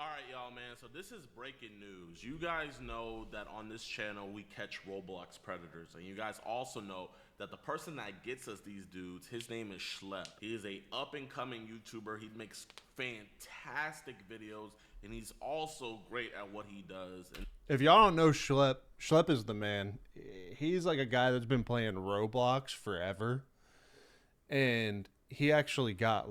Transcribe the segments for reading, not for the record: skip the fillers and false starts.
All right, y'all, man. So this is breaking news. You guys know that on this channel we catch Roblox predators, and you guys also know that the person that gets us these dudes, his name is Schlep. He is a up-and-coming YouTuber. He makes fantastic videos, and he's also great at what he does. And if y'all don't know Schlep, Schlep is the man. He's like a guy that's been playing Roblox forever, and he actually got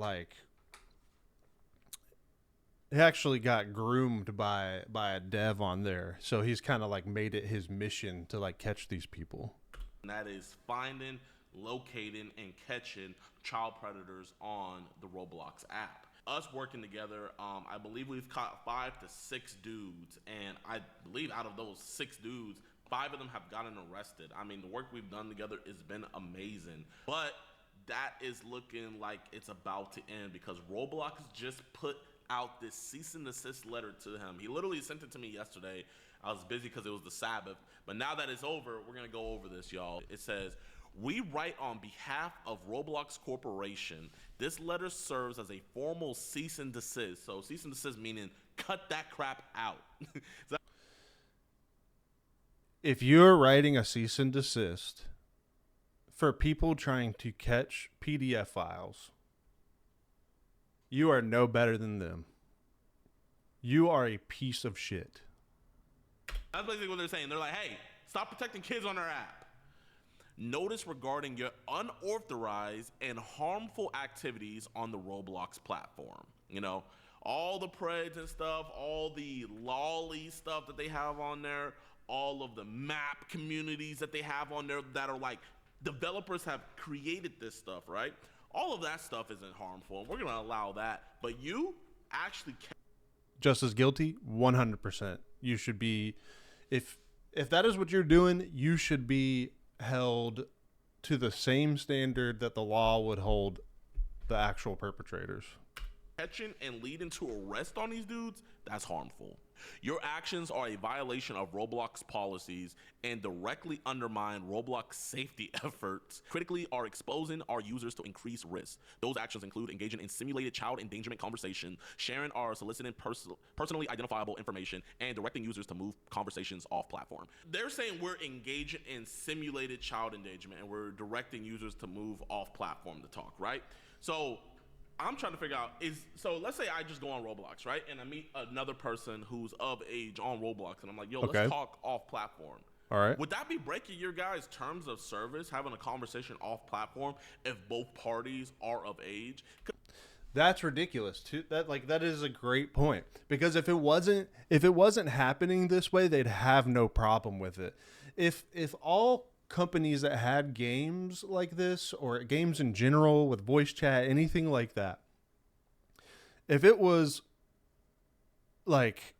groomed by a dev on there, so he's kind of like made it his mission to like catch these people. And that is finding, locating, and catching child predators on the Roblox app. Us working together, I believe we've caught 5 to 6 dudes, and I believe out of those 6 dudes, 5 of them have gotten arrested. I mean, the work we've done together has been amazing, but that is looking like it's about to end because Roblox just put out this cease and desist letter to him. He literally sent it to me yesterday. I was busy because it was the Sabbath, but now that it's over, we're gonna go over this, y'all. It says, "We write on behalf of Roblox Corporation. This letter serves as a formal cease and desist." So cease and desist meaning cut that crap out. If you're writing a cease and desist for people trying to catch PDF files, you are no better than them. You are a piece of shit. That's basically what they're saying. They're like, hey, stop protecting kids on our app. Notice regarding your unauthorized and harmful activities on the Roblox platform. You know, all the preds and stuff, all the lolly stuff that they have on there, all of the map communities that they have on there that are like, developers have created this stuff, right? All of that stuff isn't harmful. We're going to allow that. But you actually can. Just as guilty, 100%. You should be, if that is what you're doing, you should be held to the same standard that the law would hold the actual perpetrators. Catching and leading to arrest on these dudes, that's harmful. Your actions are a violation of Roblox policies and directly undermine Roblox safety efforts. Critically are exposing our users to increased risk. Those actions include engaging in simulated child endangerment conversation, sharing or soliciting personally identifiable information, and directing users to move conversations off platform. They're saying we're engaging in simulated child endangerment and we're directing users to move off platform to talk, right? So I'm trying to figure out so let's say I just go on Roblox, right? And I meet another person who's of age on Roblox and I'm like, yo, Okay, let's talk off platform. All right. Would that be breaking your guys' terms of service, having a conversation off platform if both parties are of age? That's ridiculous too. That is a great point, because if it wasn't happening this way, they'd have no problem with it. If all companies that had games like this, or games in general with voice chat, anything like that, if it was like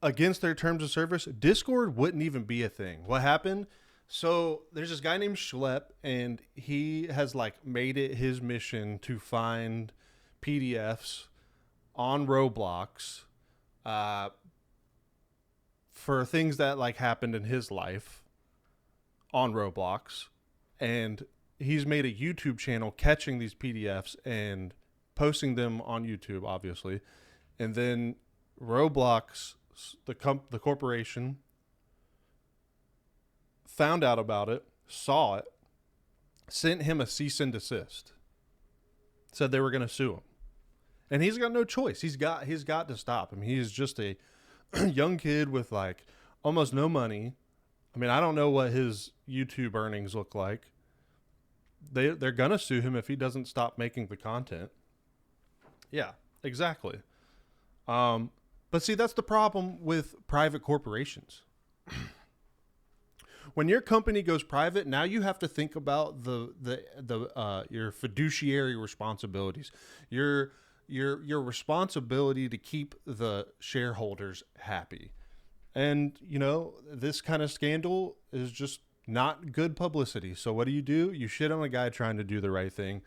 against their terms of service, Discord wouldn't even be a thing. What happened? So there's this guy named Schlep, and he has like made it his mission to find PDFs on Roblox for things that like happened in his life on Roblox, and he's made a YouTube channel catching these PDFs and posting them on YouTube, obviously. And then Roblox, the corporation, found out about it, saw it, sent him a cease and desist, said they were going to sue him, and he's got no choice. He's got to stop him. He's just a young kid with like almost no money. I mean, I don't know what his YouTube earnings look like. They're going to sue him if he doesn't stop making the content. Yeah, exactly. But see, that's the problem with private corporations. When your company goes private, now you have to think about your fiduciary responsibilities, your responsibility to keep the shareholders happy. And, you know, this kind of scandal is just not good publicity. So what do? You shit on a guy trying to do the right thing.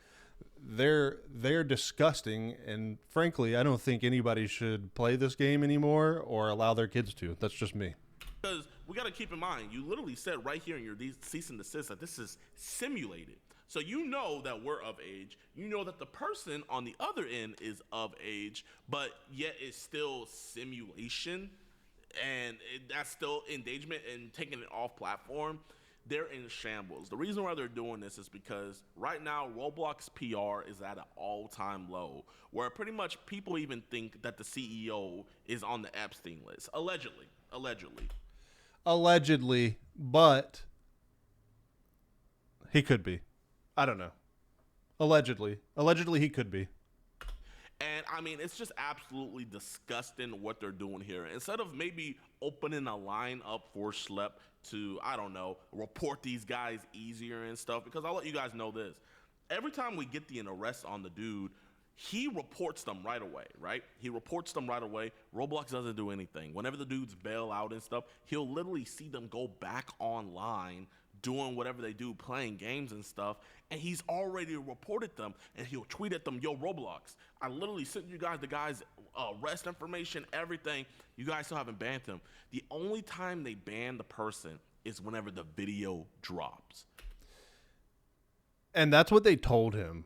They're disgusting. And frankly, I don't think anybody should play this game anymore or allow their kids to. That's just me. Because we got to keep in mind, you literally said right here in your cease and desist that this is simulated. So you know that we're of age. You know that the person on the other end is of age, but yet it's still simulation, and that's still engagement and taking it off platform. They're in shambles. The reason why they're doing this is because right now Roblox PR is at an all-time low, where pretty much people even think that the CEO is on the Epstein list, allegedly. Allegedly, but he could be. I don't know. Allegedly he could be. And I mean, it's just absolutely disgusting what they're doing here. Instead of maybe opening a line up for Schlep to, I don't know, report these guys easier and stuff, because I'll let you guys know this. Every time we get an arrest on the dude, he reports them right away, right? He reports them right away. Roblox doesn't do anything. Whenever the dudes bail out and stuff, he'll literally see them go back online doing whatever they do, playing games and stuff, and he's already reported them, and he'll tweet at them, yo, Roblox, I literally sent you guys the guy's arrest information, everything. You guys still haven't banned him. The only time they ban the person is whenever the video drops. And that's what they told him.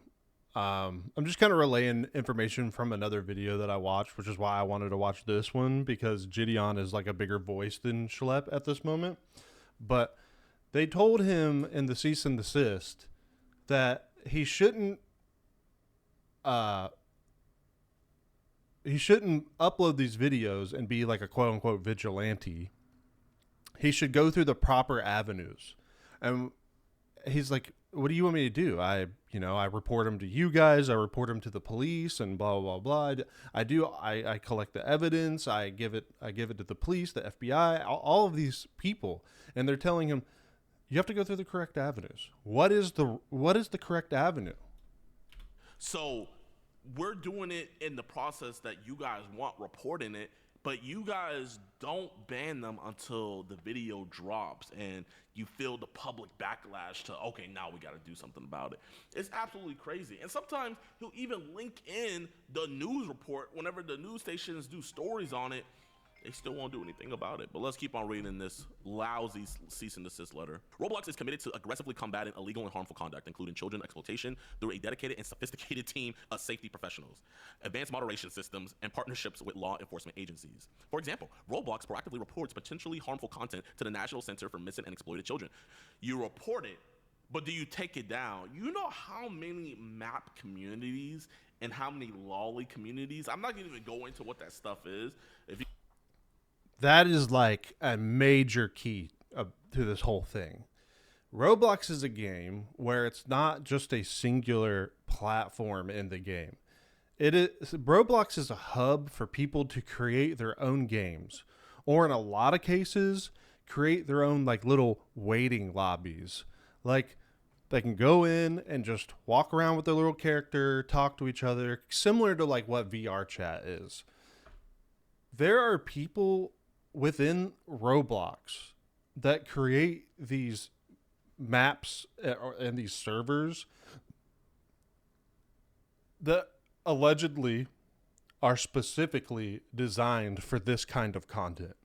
I'm just kind of relaying information from another video that I watched, which is why I wanted to watch this one, because Gideon is like a bigger voice than Schlep at this moment. But they told him in the cease and desist that he shouldn't upload these videos and be like a quote unquote vigilante. He should go through the proper avenues. And he's like, what do you want me to do? I report him to you guys. I report him to the police and blah, blah, blah. I collect the evidence. I give it to the police, the FBI, all of these people. And they're telling him, you have to go through the correct avenues. What is the correct avenue? So we're doing it in the process that you guys want, reporting it, but you guys don't ban them until the video drops and you feel the public backlash to, okay, now we got to do something about it. It's absolutely crazy. And sometimes he'll even link in the news report whenever the news stations do stories on it. They still won't do anything about it. But let's keep on reading this lousy cease and desist letter. Roblox is committed to aggressively combating illegal and harmful conduct, including children exploitation, through a dedicated and sophisticated team of safety professionals, advanced moderation systems, and partnerships with law enforcement agencies. For example, Roblox proactively reports potentially harmful content to the National Center for Missing and Exploited Children. You report it, but do you take it down? You know how many map communities and how many lolly communities? I'm not going to even go into what that stuff is. That is like a major key to this whole thing. Roblox is a game where it's not just a singular platform in the game. Roblox is a hub for people to create their own games, or in a lot of cases, create their own like little waiting lobbies. Like they can go in and just walk around with their little character, talk to each other, similar to like what VR chat is. There are people within Roblox that create these maps and these servers that allegedly are specifically designed for this kind of content.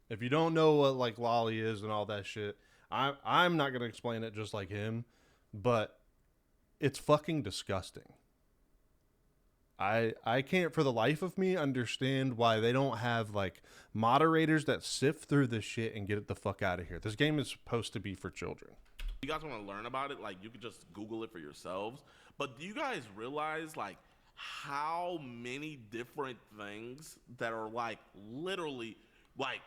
If you don't know what like lolly is and all that shit, I'm not going to explain it just like him, but it's fucking disgusting. I can't for the life of me understand why they don't have like moderators that sift through this shit and get it the fuck out of here. This game is supposed to be for children. You guys want to learn about it, like you could just Google it for yourselves. But do you guys realize like how many different things that are like literally like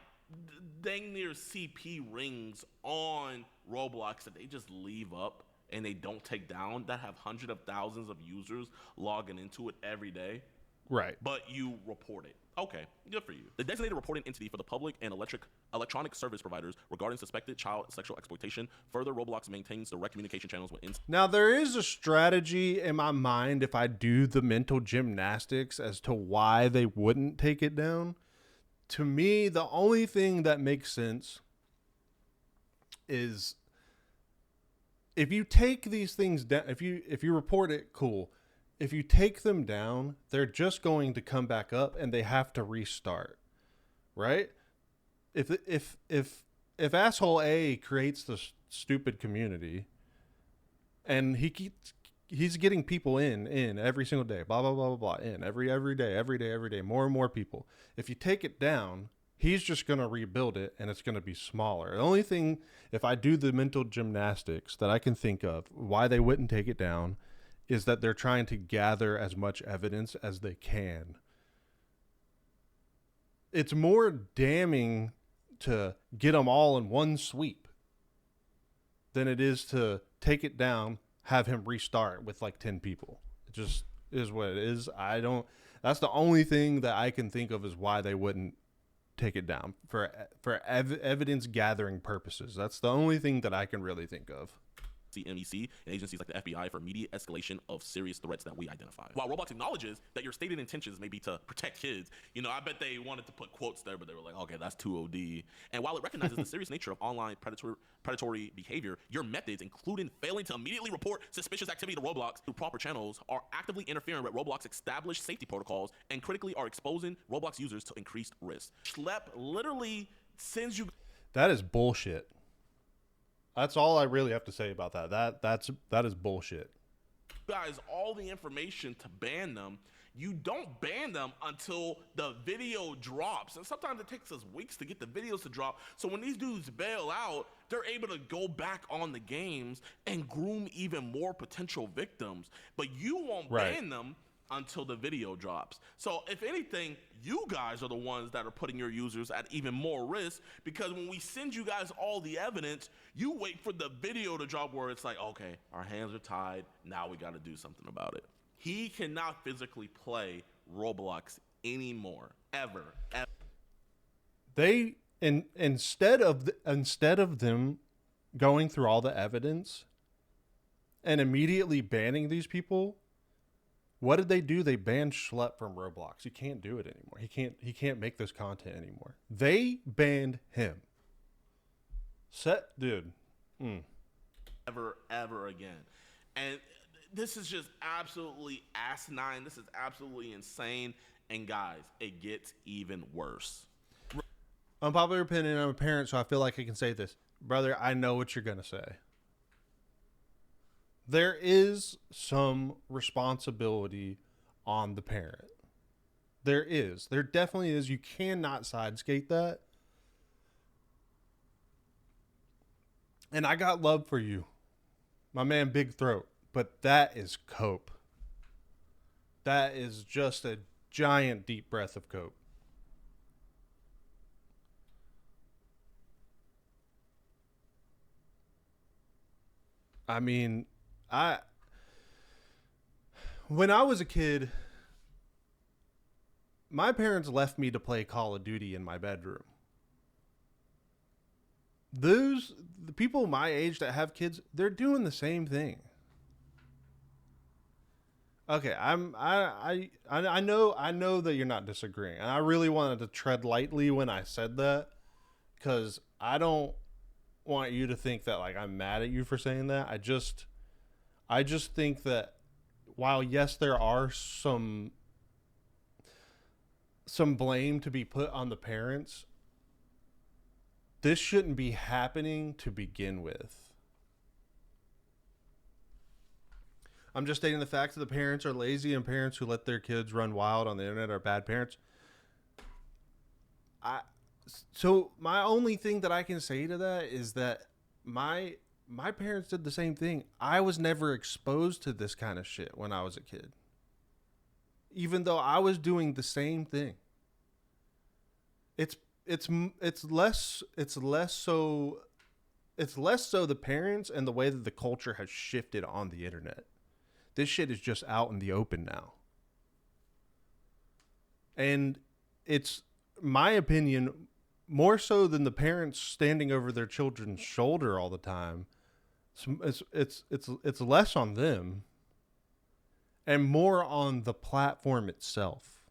dang near CP rings on Roblox that they just leave up and they don't take down, that have hundreds of thousands of users logging into it every day? Right. But you report it. Okay, good for you. The designated reporting entity for the public and electronic service providers regarding suspected child sexual exploitation. Further, Roblox maintains direct communication channels with Now, there is a strategy in my mind if I do the mental gymnastics as to why they wouldn't take it down. To me, the only thing that makes sense is if you take these things down, if you report it, cool. If you take them down, they're just going to come back up and they have to restart, right? If asshole A creates the stupid community, and he's getting people in every single day, blah blah blah blah blah, in every day, more and more people. If you take it down, he's just going to rebuild it, and it's going to be smaller. The only thing, if I do the mental gymnastics that I can think of why they wouldn't take it down, is that they're trying to gather as much evidence as they can. It's more damning to get them all in one sweep than it is to take it down, have him restart with like 10 people. It just is what it is. That's the only thing that I can think of is why they wouldn't take it down, for evidence gathering purposes. That's the only thing that I can really think of. MEC and agencies like the FBI for immediate escalation of serious threats that we identify. While Roblox acknowledges that your stated intentions may be to protect kids, I bet they wanted to put quotes there, but they were like, okay, that's too OD. And while it recognizes the serious nature of online predatory behavior, your methods, including failing to immediately report suspicious activity to Roblox through proper channels, are actively interfering with Roblox established safety protocols and critically are exposing Roblox users to increased risk. Schlep literally sends you... That is bullshit. That's all I really have to say about that. That is bullshit. Guys, all the information to ban them. You don't ban them until the video drops. And sometimes it takes us weeks to get the videos to drop. So when these dudes bail out, they're able to go back on the games and groom even more potential victims. But you won't ban them until the video drops. So if anything, you guys are the ones that are putting your users at even more risk, because when we send you guys all the evidence, you wait for the video to drop where it's like, okay, our hands are tied, now we got to do something about it. He cannot physically play Roblox anymore, ever. They instead of them going through all the evidence and immediately banning these people, what did they do? They banned Schlep from Roblox. He can't do it anymore. He can't make this content anymore. They banned him. Dude. Ever again. And this is just absolutely asinine. This is absolutely insane. And guys, it gets even worse. Unpopular opinion, I'm a parent, so I feel like I can say this. Brother, I know what you're going to say. There is some responsibility on the parent. There is. There definitely is. You cannot sideskate that. And I got love for you, my man Big Throat, but that is cope. That is just a giant deep breath of cope. I mean, when I was a kid, my parents left me to play Call of Duty in my bedroom. The people my age that have kids, they're doing the same thing. Okay, I know that you're not disagreeing, and I really wanted to tread lightly when I said that, because I don't want you to think that like I'm mad at you for saying that. I just think that while yes, there are some blame to be put on the parents, this shouldn't be happening to begin with. I'm just stating the fact that the parents are lazy, and parents who let their kids run wild on the internet are bad parents. So my only thing that I can say to that is that my parents did the same thing. I was never exposed to this kind of shit when I was a kid, even though I was doing the same thing. It's less so the parents and the way that the culture has shifted on the internet. This shit is just out in the open now. And it's my opinion, more so than the parents standing over their children's shoulder all the time. It's less on them and more on the platform itself.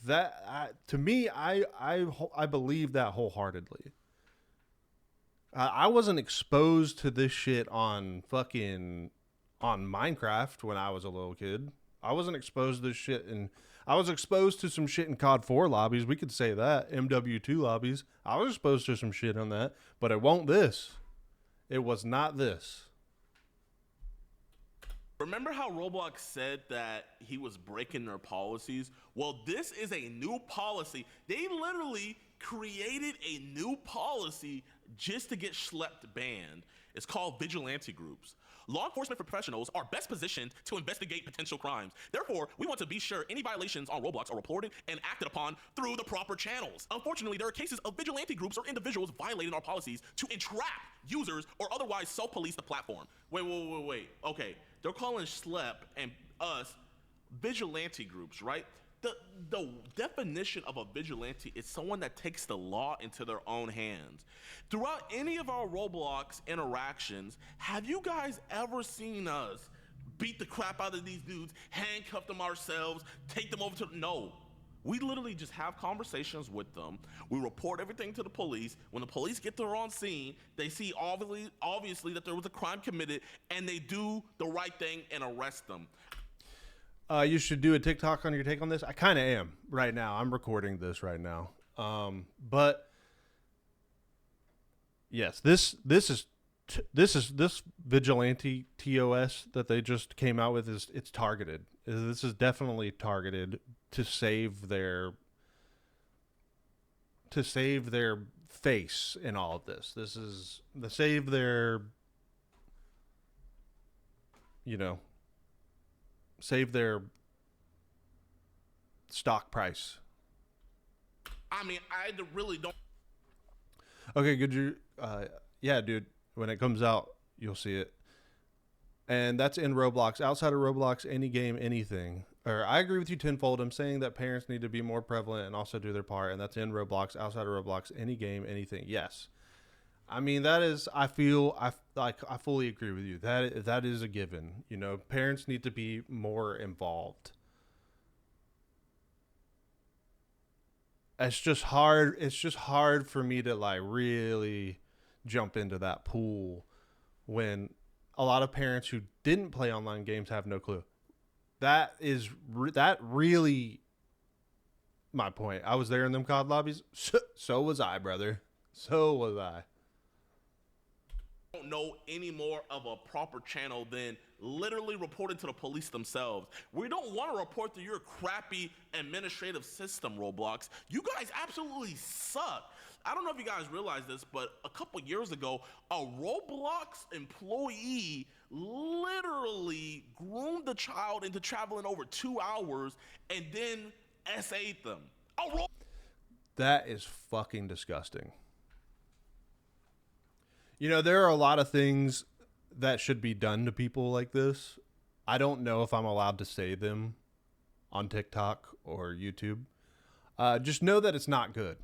To me, I believe that wholeheartedly. I wasn't exposed to this shit on Minecraft when I was a little kid. I wasn't exposed to this shit, and I was exposed to some shit in COD 4 lobbies. We could say that. MW2 lobbies. I was exposed to some shit on that, but it won't this. It was not this. Remember how Roblox said that he was breaking their policies? Well, this is a new policy. They literally created a new policy just to get schlepped banned. It's called vigilante groups. Law enforcement professionals are best positioned to investigate potential crimes. Therefore, we want to be sure any violations on Roblox are reported and acted upon through the proper channels. Unfortunately, there are cases of vigilante groups or individuals violating our policies to entrap users or otherwise self-police the platform. Wait. Okay, they're calling Schlep and us vigilante groups, right? The definition of a vigilante is someone that takes the law into their own hands. Throughout any of our Roblox interactions, have you guys ever seen us beat the crap out of these dudes, handcuff them ourselves, take them over to... No. We literally just have conversations with them. We report everything to the police. When the police get there on scene, they see obviously that there was a crime committed, and they do the right thing and arrest them. You should do a TikTok on your take on this. I kind of am right now. I'm recording this right now. But yes, this vigilante TOS that they just came out with it's targeted. This is definitely targeted to save their face in all of this. This is to save their, save their stock price. I mean, I really don't. Okay, good. Yeah, dude. When it comes out, you'll see it. And that's in Roblox. Outside of Roblox, any game, anything. Or I agree with you tenfold. I'm saying that parents need to be more prevalent and also do their part. And that's in Roblox. Outside of Roblox, any game, anything. Yes. I mean, that is, I fully agree with you. That is a given. Parents need to be more involved. It's just hard. It's just hard for me to really jump into that pool when a lot of parents who didn't play online games have no clue. That really my point. I was there in them COD lobbies. So was I, brother. So was I. Don't know any more of a proper channel than literally reporting to the police themselves. We don't want to report to your crappy administrative system, Roblox. You guys absolutely suck. I don't know if you guys realize this, but a couple years ago, a Roblox employee literally groomed the child into traveling over 2 hours and then SA'd them. That is fucking disgusting. There are a lot of things that should be done to people like this. I don't know if I'm allowed to say them on TikTok or YouTube. Just know that it's not good.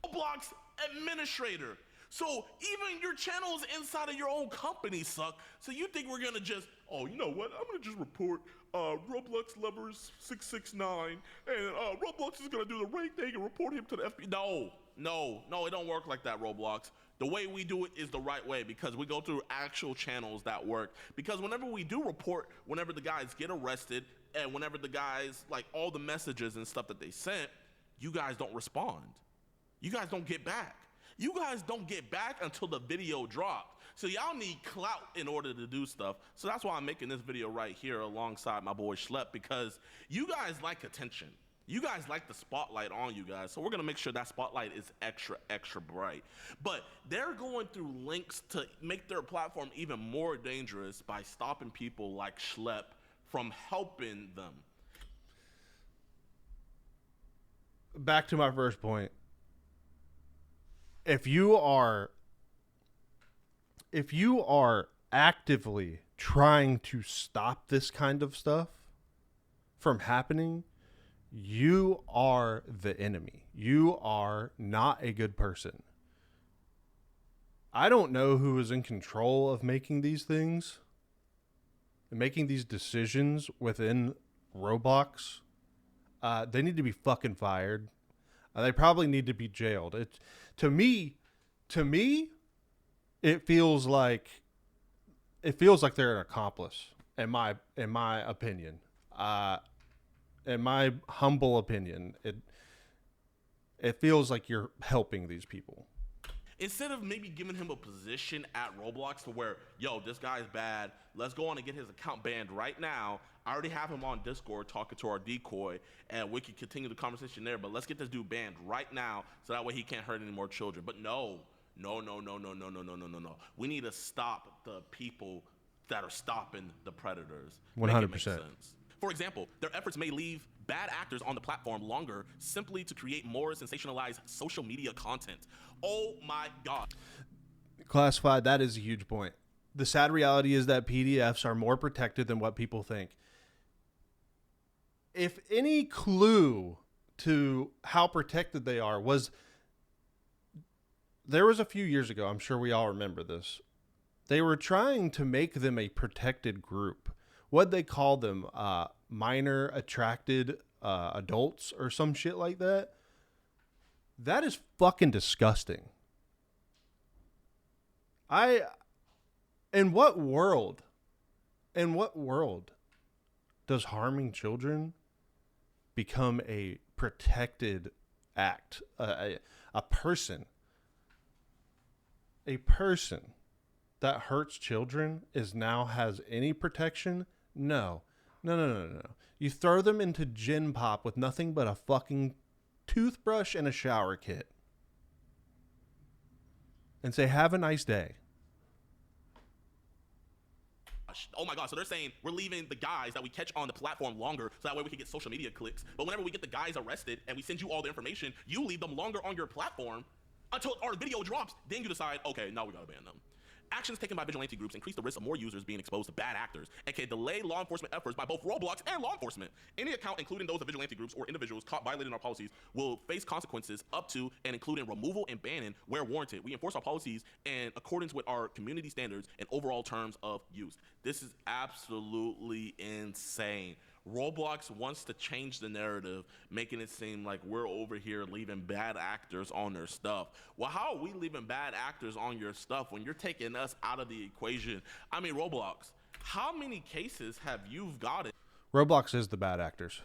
Roblox administrator. So even your channels inside of your own company suck. So you think we're gonna just, you know what? I'm gonna just report Roblox lovers 669, and Roblox is gonna do the right thing and report him to the FBI. No, it don't work like that, Roblox. The way we do it is the right way because we go through actual channels that work. Because whenever we do report, whenever the guys get arrested, and whenever the guys, all the messages and stuff that they sent, you guys don't respond. You guys don't get back. You guys don't get back until the video dropped. So y'all need clout in order to do stuff. So that's why I'm making this video right here alongside my boy Schlep, because you guys like attention. You guys like the spotlight on you guys. So we're gonna make sure that spotlight is extra, extra bright. But they're going through links to make their platform even more dangerous by stopping people like Schlep from helping them. Back to my first point. If you are actively trying to stop this kind of stuff from happening, you are the enemy. You are not a good person. I don't know who is in control of making these things and making these decisions within Roblox. They need to be fucking fired. They probably need to be jailed. To me, it feels like they're an accomplice. In my opinion, in my humble opinion, it feels like you're helping these people. instead of maybe giving him a position at Roblox to where, yo, this guy's bad, let's go on and get his account banned right now. I already have him on Discord talking to our decoy, and we can continue the conversation there, but let's get this dude banned right now so that way he can't hurt any more children. But no. We need to stop the people that are stopping the predators. 100%. For example, their efforts may leave bad actors on the platform longer simply to create more sensationalized social media content. Oh my God. Classified, that is a huge point. The sad reality is that PDFs are more protected than what people think. If any clue to how protected they are was, there was a few years ago, I'm sure we all remember this, they were trying to make them a protected group. What they call them, minor attracted adults or some shit like that. That is fucking disgusting. In what world does harming children become a protected act? A person that hurts children now has any protection? No. You throw them into Gen Pop with nothing but a fucking toothbrush and a shower kit and say, have a nice day. Oh my God, so they're saying we're leaving the guys that we catch on the platform longer so that way we can get social media clicks. But whenever we get the guys arrested and we send you all the information, you leave them longer on your platform until our video drops. Then you decide, okay, now we gotta ban them. Actions taken by vigilante groups increase the risk of more users being exposed to bad actors and can delay law enforcement efforts by both Roblox and law enforcement. Any account, including those of vigilante groups or individuals caught violating our policies, will face consequences up to and including removal and banning where warranted. We enforce our policies in accordance with our community standards and overall terms of use. This is absolutely insane. Roblox wants to change the narrative, making it seem like we're over here leaving bad actors on their stuff. Well, how are we leaving bad actors on your stuff when you're taking us out of the equation? I mean, Roblox, how many cases have you gotten? Roblox is the bad actors.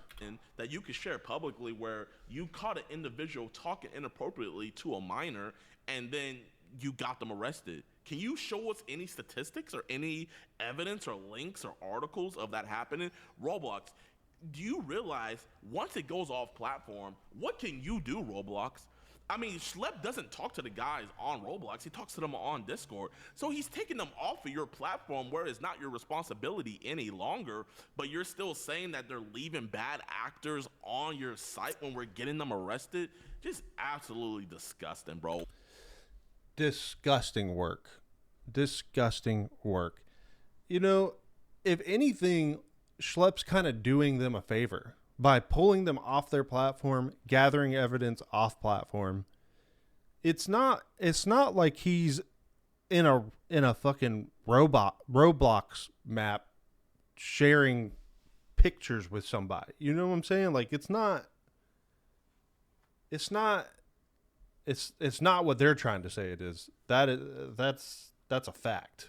That you could share publicly where you caught an individual talking inappropriately to a minor and then you got them arrested. Can you show us any statistics or any evidence or links or articles of that happening? Roblox, do you realize once it goes off platform, what can you do, Roblox? I mean, Schlep doesn't talk to the guys on Roblox. He talks to them on Discord. So he's taking them off of your platform where it's not your responsibility any longer, but you're still saying that they're leaving bad actors on your site when we're getting them arrested? Just absolutely disgusting, bro. Disgusting work. You know, if anything, Schlepp's kind of doing them a favor by pulling them off their platform, gathering evidence off platform. It's not like he's in a fucking Roblox map sharing pictures with somebody. You know what I'm saying? Like it's not what they're trying to say it is. That's a fact.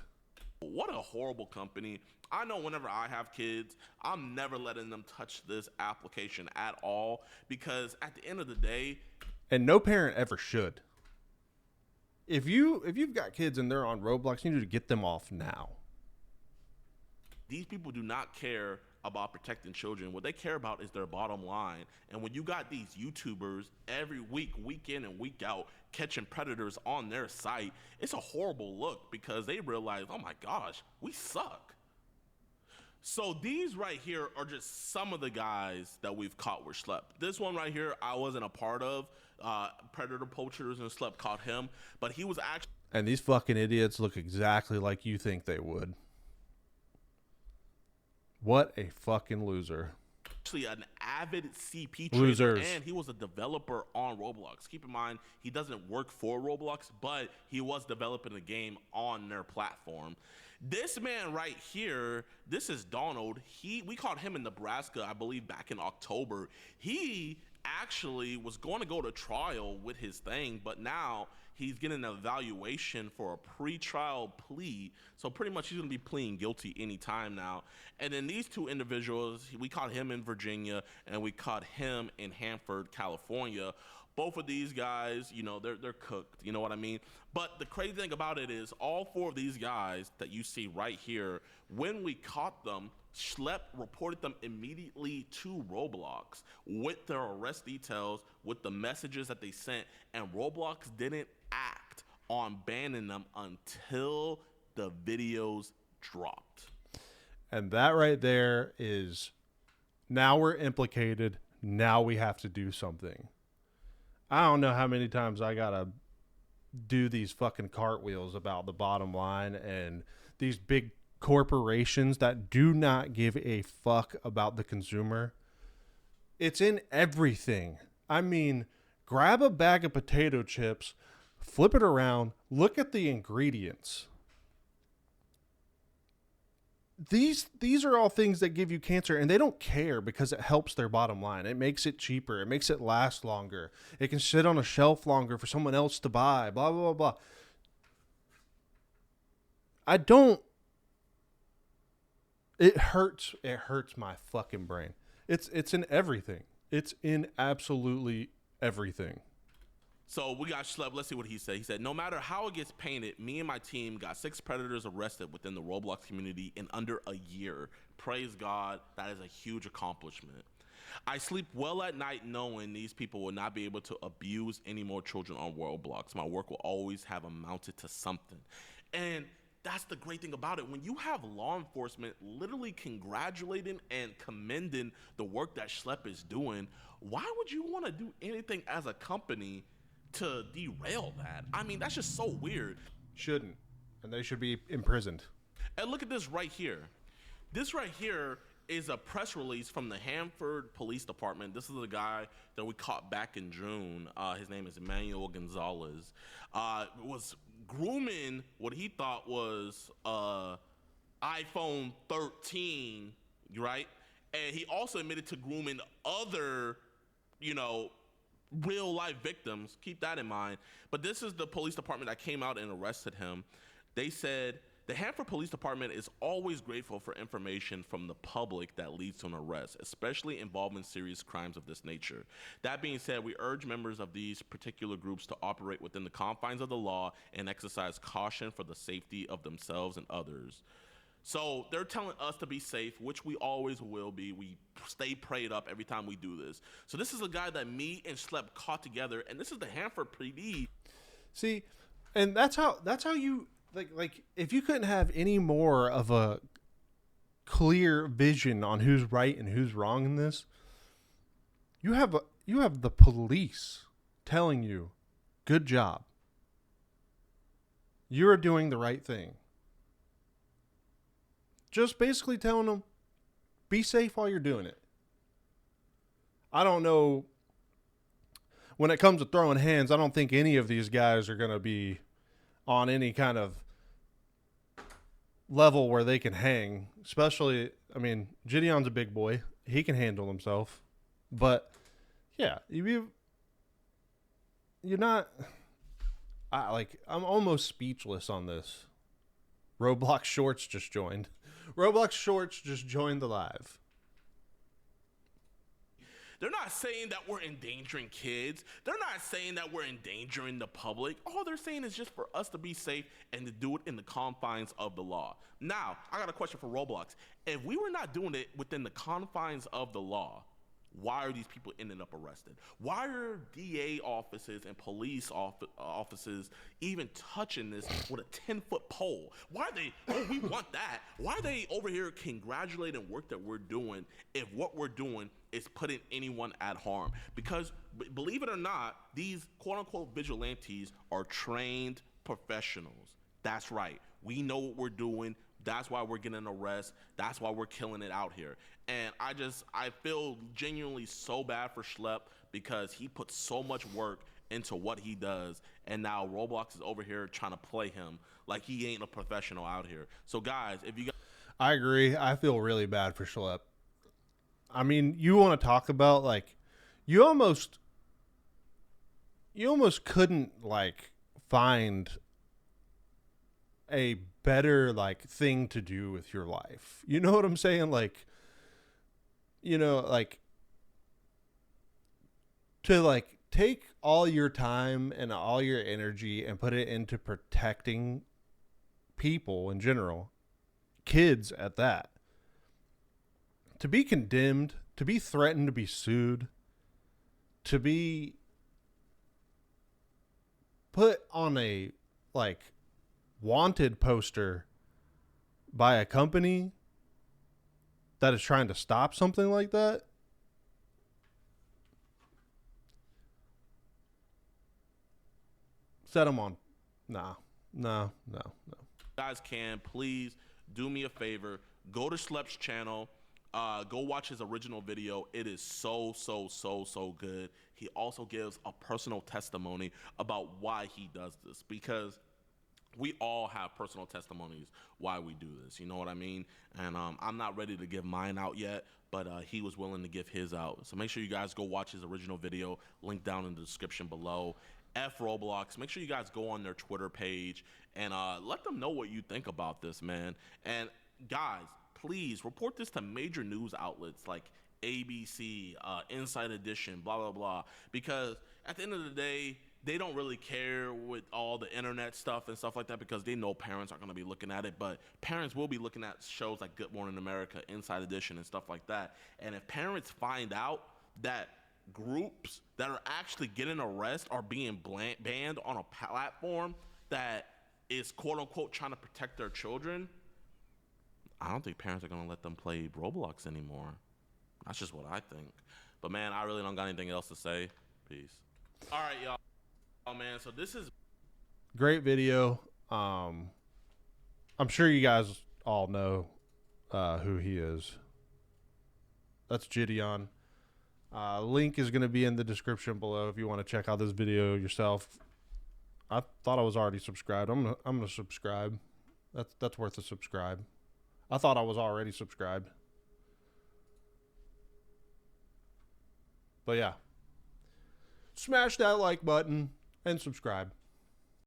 What a horrible company. I know whenever I have kids, I'm never letting them touch this application at all because at the end of the day, and no parent ever should. If you've got kids and they're on Roblox, you need to get them off now. These people do not care about protecting children. What they care about is their bottom line. And when you got these YouTubers every week, week in and week out, catching predators on their site, it's a horrible look because they realize, oh my gosh, we suck. So these right here are just some of the guys that we've caught with Schlep. This one right here, I wasn't a part of. Predator poachers and Schlep caught him, but he was actually... And these fucking idiots look exactly like you think they would. What a fucking loser. Actually an avid CP trader. Losers. And he was a developer on Roblox. Keep in mind, he doesn't work for Roblox, but he was developing the game on their platform. This man right here, this is Donald. We caught him in Nebraska, I believe, back in October. He actually was going to go to trial with his thing, but now he's getting an evaluation for a pre-trial plea. So pretty much he's going to be pleading guilty anytime now. And then these two individuals, we caught him in Virginia and we caught him in Hanford, California. both of these guys, they're cooked. You know what I mean? But the crazy thing about it is all 4 of these guys that you see right here, when we caught them, Schlep reported them immediately to Roblox with their arrest details, with the messages that they sent, and Roblox didn't act on banning them until the videos dropped. And that right there is, now we're implicated. Now we have to do something. I don't know how many times I gotta do these fucking cartwheels about the bottom line and these big corporations that do not give a fuck about the consumer. It's in everything. I mean, grab a bag of potato chips, flip it around, look at the ingredients. These are all things that give you cancer, and they don't care because it helps their bottom line. It makes it cheaper. It makes it last longer. It can sit on a shelf longer for someone else to buy, blah, blah, blah, blah. It hurts my fucking brain. It's in everything. It's in absolutely everything. So we got Schlep. Let's see what he said. He said, no matter how it gets painted, me and my team got 6 predators arrested within the Roblox community in under a year. Praise God. That is a huge accomplishment. I sleep well at night knowing these people will not be able to abuse any more children on Roblox. My work will always have amounted to something. And that's the great thing about it. When you have law enforcement literally congratulating and commending the work that Schlep is doing, why would you want to do anything as a company to derail that? I mean, that's just so weird. Shouldn't. And they should be imprisoned. And look at this right here. This right here is a press release from the Hanford Police Department. This is the guy that we caught back in June. His name is Emmanuel Gonzalez. Was grooming what he thought was iPhone 13, right? And he also admitted to grooming other, real life victims. Keep that in mind. But this is the police department that came out and arrested him. They said, the Hanford Police Department is always grateful for information from the public that leads to an arrest, especially involving serious crimes of this nature. That being said, we urge members of these particular groups to operate within the confines of the law and exercise caution for the safety of themselves and others. So they're telling us to be safe, which we always will be. We stay prayed up every time we do this. So this is a guy that me and Schlep caught together, and this is the Hanford PD. See, and that's how you like if you couldn't have any more of a clear vision on who's right and who's wrong in this, you have the police telling you, good job. You're doing the right thing. Just basically telling them, be safe while you're doing it. I don't know. When it comes to throwing hands, I don't think any of these guys are going to be on any kind of level where they can hang. Especially, I mean, Gideon's a big boy. He can handle himself. But, yeah, you're not... I'm almost speechless on this. Roblox Shorts just joined. Roblox Shorts just joined the live. They're not saying that we're endangering kids. They're not saying that we're endangering the public. All they're saying is just for us to be safe and to do it in the confines of the law. Now, I got a question for Roblox. If we were not doing it within the confines of the law, why are these people ending up arrested? Why are DA offices and police offices even touching this with a 10-foot pole? Why are they, we want that. Why are they over here congratulating work that we're doing if what we're doing is putting anyone at harm? Because believe it or not, these quote-unquote vigilantes are trained professionals. That's right. We know what we're doing. That's why we're getting arrested. That's why we're killing it out here. And I feel genuinely so bad for Schlep because he puts so much work into what he does. And now Roblox is over here trying to play him like he ain't a professional out here. So guys, if you guys... I agree. I feel really bad for Schlep. I mean, you want to talk about like, you almost couldn't like find a better like thing to do with your life. You know what I'm saying? Like, to like take all your time and all your energy and put it into protecting people in general, kids at that. To be condemned, to be threatened to be sued, to be put on a like wanted poster by a company that is trying to stop something like that. Set them on. No. Guys can please do me a favor, go to Schlepp's channel, go watch his original video. It is so good. He also gives a personal testimony about why he does this, because we all have personal testimonies why we do this, you know what I mean? And I'm not ready to give mine out yet, but he was willing to give his out. So make sure you guys go watch his original video, link down in the description below. F Roblox. Make sure you guys go on their Twitter page and let them know what you think about this, man. And guys, please report this to major news outlets like ABC, Inside Edition, blah blah blah, because at the end of the day, they don't really care with all the internet stuff and stuff like that, because they know parents aren't going to be looking at it, but parents will be looking at shows like Good Morning America, Inside Edition, and stuff like that. And if parents find out that groups that are actually getting arrested are being banned on a platform that is quote unquote trying to protect their children, I don't think parents are going to let them play Roblox anymore. That's just what I think. But man, I really don't got anything else to say. Peace. All right, y'all. Oh man, so this is great video. I'm sure you guys all know who he is. That's Gideon. Link is going to be in the description below if you want to check out this video yourself. I thought I was already subscribed. I'm gonna subscribe. That's worth a subscribe. I thought I was already subscribed. But yeah. Smash that like button and subscribe.